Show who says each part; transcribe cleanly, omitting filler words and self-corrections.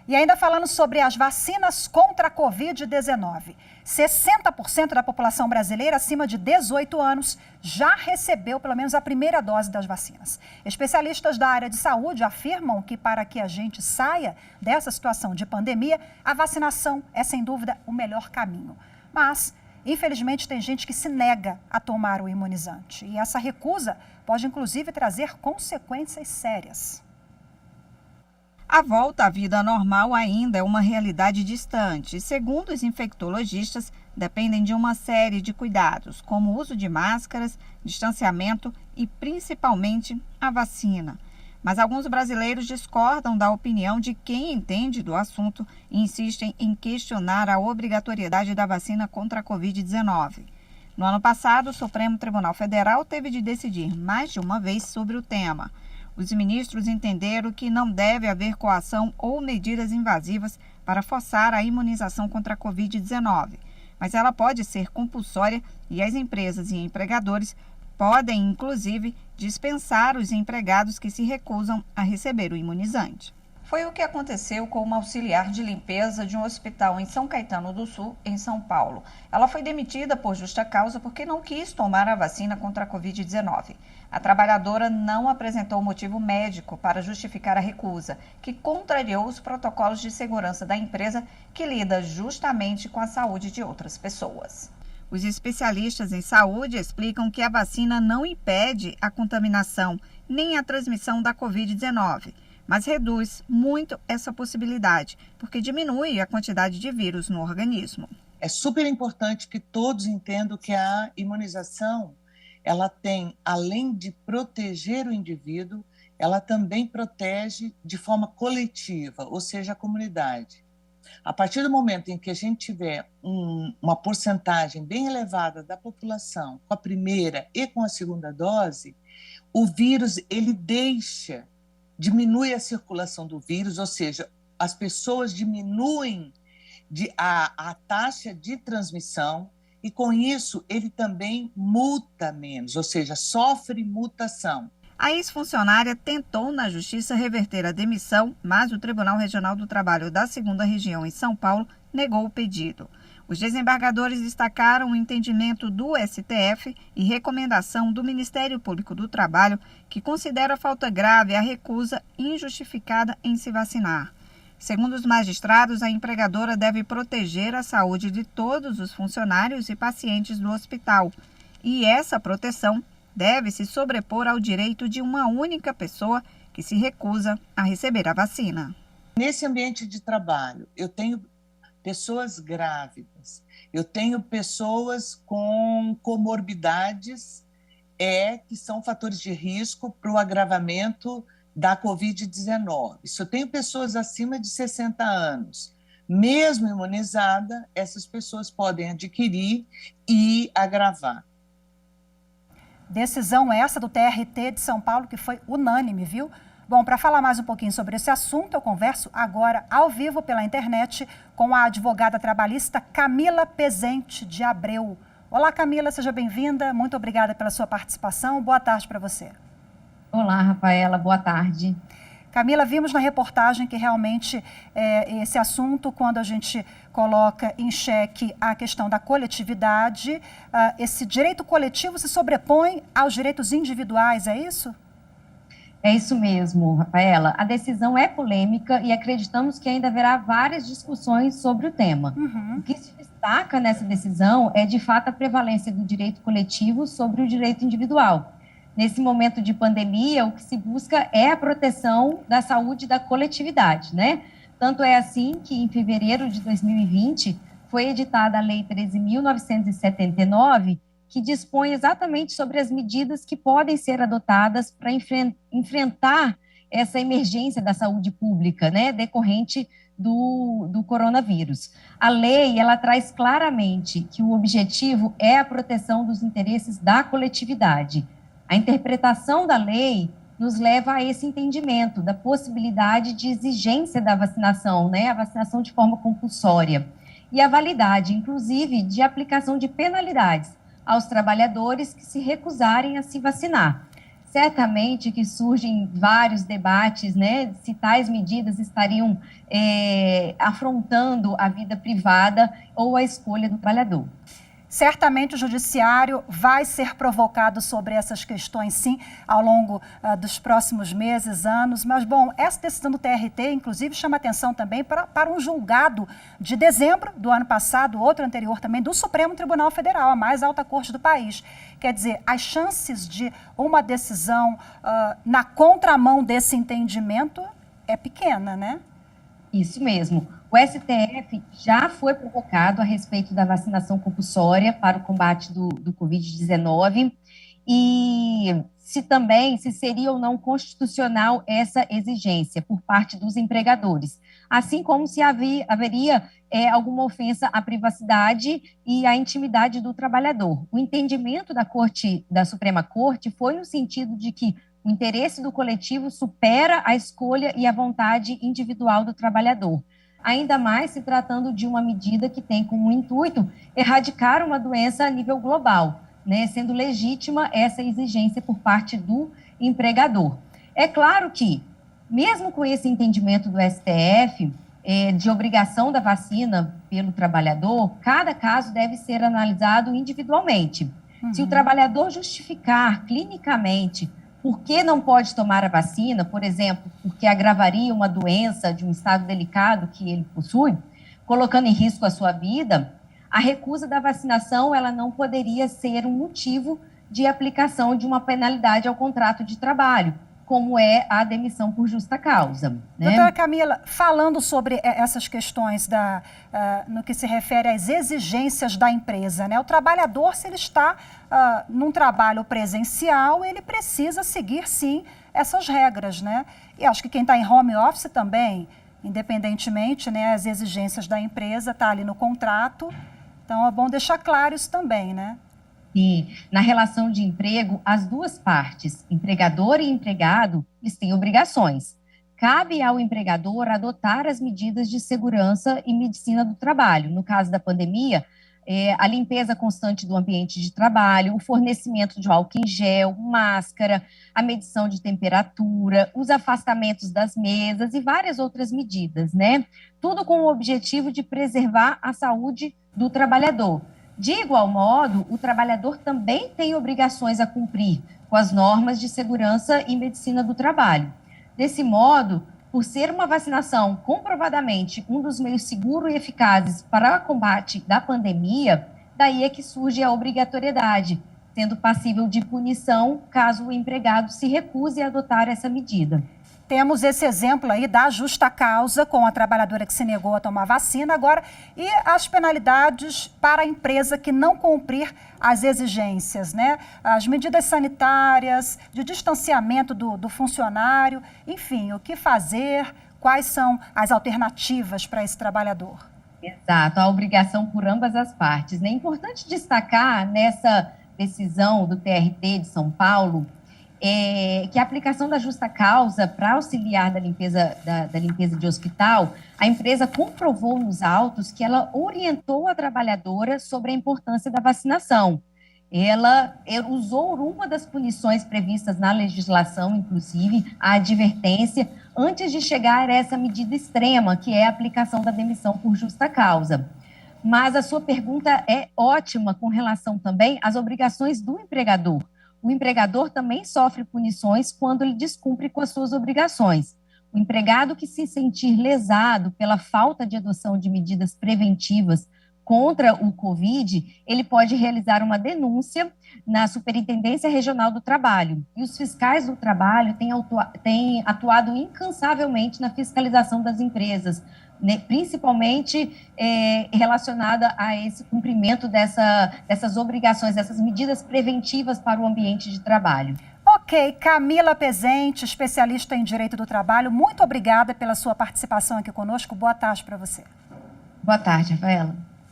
Speaker 1: E ainda falando sobre as vacinas contra a Covid-19. 60% da população brasileira acima de 18 anos já recebeu pelo menos a primeira dose das vacinas. Especialistas da área de saúde afirmam que para que a gente saia dessa situação de pandemia, a vacinação é sem dúvida o melhor caminho. Mas, infelizmente, tem gente que se nega a tomar o imunizante. E essa recusa pode inclusive trazer consequências sérias.
Speaker 2: A volta à vida normal ainda é uma realidade distante e, segundo os infectologistas, dependem de uma série de cuidados, como o uso de máscaras, distanciamento e, principalmente, a vacina. Mas alguns brasileiros discordam da opinião de quem entende do assunto e insistem em questionar a obrigatoriedade da vacina contra a Covid-19. No ano passado, o Supremo Tribunal Federal teve de decidir mais de uma vez sobre o tema. Os ministros entenderam que não deve haver coação ou medidas invasivas para forçar a imunização contra a Covid-19, mas ela pode ser compulsória e as empresas e empregadores podem, inclusive, dispensar os empregados que se recusam a receber o imunizante. Foi o que aconteceu com uma auxiliar de limpeza de um hospital em São Caetano do Sul, em São Paulo. Ela foi demitida por justa causa porque não quis tomar a vacina contra a Covid-19. A trabalhadora não apresentou motivo médico para justificar a recusa, que contrariou os protocolos de segurança da empresa, que lida justamente com a saúde de outras pessoas. Os especialistas em saúde explicam que a vacina não impede a contaminação nem a transmissão da Covid-19, mas reduz muito essa possibilidade, porque diminui a quantidade de vírus no organismo.
Speaker 3: É super importante que todos entendam que a imunização, ela tem, além de proteger o indivíduo, ela também protege de forma coletiva, ou seja, a comunidade. A partir do momento em que a gente tiver uma porcentagem bem elevada da população com a primeira e com a segunda dose, o vírus ele diminui a circulação do vírus, ou seja, as pessoas diminuem a taxa de transmissão e, com isso, ele também muta menos, ou seja, sofre mutação.
Speaker 2: A ex-funcionária tentou na justiça reverter a demissão, mas o Tribunal Regional do Trabalho da 2ª Região em São Paulo negou o pedido. Os desembargadores destacaram o entendimento do STF e recomendação do Ministério Público do Trabalho, que considera falta grave a recusa injustificada em se vacinar. Segundo os magistrados, a empregadora deve proteger a saúde de todos os funcionários e pacientes do hospital, e essa proteção deve se sobrepor ao direito de uma única pessoa que se recusa a receber a vacina.
Speaker 3: Nesse ambiente de trabalho, eu tenho pessoas grávidas, eu tenho pessoas com comorbidades que são fatores de risco para o agravamento da Covid-19. Se eu tenho pessoas acima de 60 anos, mesmo imunizada, essas pessoas podem adquirir e agravar.
Speaker 1: Decisão essa do TRT de São Paulo que foi unânime, viu? Bom, para falar mais um pouquinho sobre esse assunto, eu converso agora ao vivo pela internet com a advogada trabalhista Camila Pezente de Abreu. Olá, Camila, seja bem-vinda. Muito obrigada pela sua participação. Boa tarde para você.
Speaker 4: Olá, Rafaela. Boa tarde.
Speaker 1: Camila, vimos na reportagem que realmente esse assunto, quando a gente coloca em xeque a questão da coletividade, esse direito coletivo se sobrepõe aos direitos individuais, é isso?
Speaker 4: É isso mesmo, Rafaela. A decisão é polêmica e acreditamos que ainda haverá várias discussões sobre o tema. O que se destaca nessa decisão é, de fato, a prevalência do direito coletivo sobre o direito individual. Nesse momento de pandemia, o que se busca é a proteção da saúde da coletividade, né? Tanto é assim que, em fevereiro de 2020, foi editada a Lei 13.979, que dispõe exatamente sobre as medidas que podem ser adotadas para enfrentar essa emergência da saúde pública, né, decorrente do coronavírus. A lei, ela traz claramente que o objetivo é a proteção dos interesses da coletividade. A interpretação da lei nos leva a esse entendimento da possibilidade de exigência da vacinação, né, a vacinação de forma compulsória, e a validade, inclusive, de aplicação de penalidades aos trabalhadores que se recusarem a se vacinar. certamente que surgem vários debates, né, se tais medidas estariam afrontando a vida privada ou a escolha do trabalhador.
Speaker 1: Certamente o judiciário vai ser provocado sobre essas questões, sim, ao longo dos próximos meses, anos. Mas, bom, essa decisão do TRT, inclusive, chama atenção também para um julgado de dezembro do ano passado, outro anterior também, do Supremo Tribunal Federal, a mais alta corte do país. Quer dizer, as chances de uma decisão na contramão desse entendimento é pequena, né?
Speaker 4: Isso mesmo. O STF já foi provocado a respeito da vacinação compulsória para o combate do Covid-19 e se seria ou não constitucional essa exigência por parte dos empregadores, assim como se haveria alguma ofensa à privacidade e à intimidade do trabalhador. O entendimento da Suprema Corte foi no sentido de que o interesse do coletivo supera a escolha e a vontade individual do trabalhador. Ainda mais se tratando de uma medida que tem como intuito erradicar uma doença a nível global, né, sendo legítima essa exigência por parte do empregador. É claro que, mesmo com esse entendimento do STF, de obrigação da vacina pelo trabalhador, cada caso deve ser analisado individualmente. Uhum. Se o trabalhador justificar clinicamente por que não pode tomar a vacina, por exemplo, porque agravaria uma doença de um estado delicado que ele possui, colocando em risco a sua vida, a recusa da vacinação ela não poderia ser um motivo de aplicação de uma penalidade ao contrato de trabalho, como é a demissão por justa causa. Né?
Speaker 1: Doutora Camila, falando sobre essas questões no que se refere às exigências da empresa, né? O trabalhador, se ele está num trabalho presencial, ele precisa seguir, sim, essas regras, né? E acho que quem está em home office também, independentemente, né, as exigências da empresa, está ali no contrato. Então, é bom deixar claro isso também, né?
Speaker 4: E na relação de emprego, as duas partes, empregador e empregado, eles têm obrigações. Cabe ao empregador adotar as medidas de segurança e medicina do trabalho. No caso da pandemia, a limpeza constante do ambiente de trabalho, o fornecimento de álcool em gel, máscara, a medição de temperatura, os afastamentos das mesas e várias outras medidas, né? Tudo com o objetivo de preservar a saúde do trabalhador. De igual modo, o trabalhador também tem obrigações a cumprir com as normas de segurança e medicina do trabalho. Desse modo, por ser uma vacinação comprovadamente um dos meios seguros e eficazes para o combate da pandemia, daí é que surge a obrigatoriedade, sendo passível de punição caso o empregado se recuse a adotar essa medida.
Speaker 1: Temos esse exemplo aí da justa causa com a trabalhadora que se negou a tomar vacina agora e as penalidades para a empresa que não cumprir as exigências, né? As medidas sanitárias, de distanciamento do funcionário, enfim, o que fazer, quais são as alternativas para esse trabalhador?
Speaker 4: Exato, a obrigação por ambas as partes, né? É importante destacar nessa decisão do TRT de São Paulo, que a aplicação da justa causa para auxiliar da limpeza de hospital, a empresa comprovou nos autos que ela orientou a trabalhadora sobre a importância da vacinação. Ela usou uma das punições previstas na legislação, inclusive, a advertência, antes de chegar a essa medida extrema, que é a aplicação da demissão por justa causa. Mas a sua pergunta é ótima com relação também às obrigações do empregador. O empregador também sofre punições quando ele descumpre com as suas obrigações. O empregado que se sentir lesado pela falta de adoção de medidas preventivas contra o Covid, ele pode realizar uma denúncia na Superintendência Regional do Trabalho. E os fiscais do trabalho têm atuado incansavelmente na fiscalização das empresas, né, principalmente relacionada a esse cumprimento dessas obrigações, dessas medidas preventivas para o ambiente de trabalho.
Speaker 1: Ok, Camila Pezente, especialista em Direito do Trabalho, muito obrigada pela sua participação aqui conosco. Boa tarde para você.
Speaker 4: Boa tarde, Rafaela.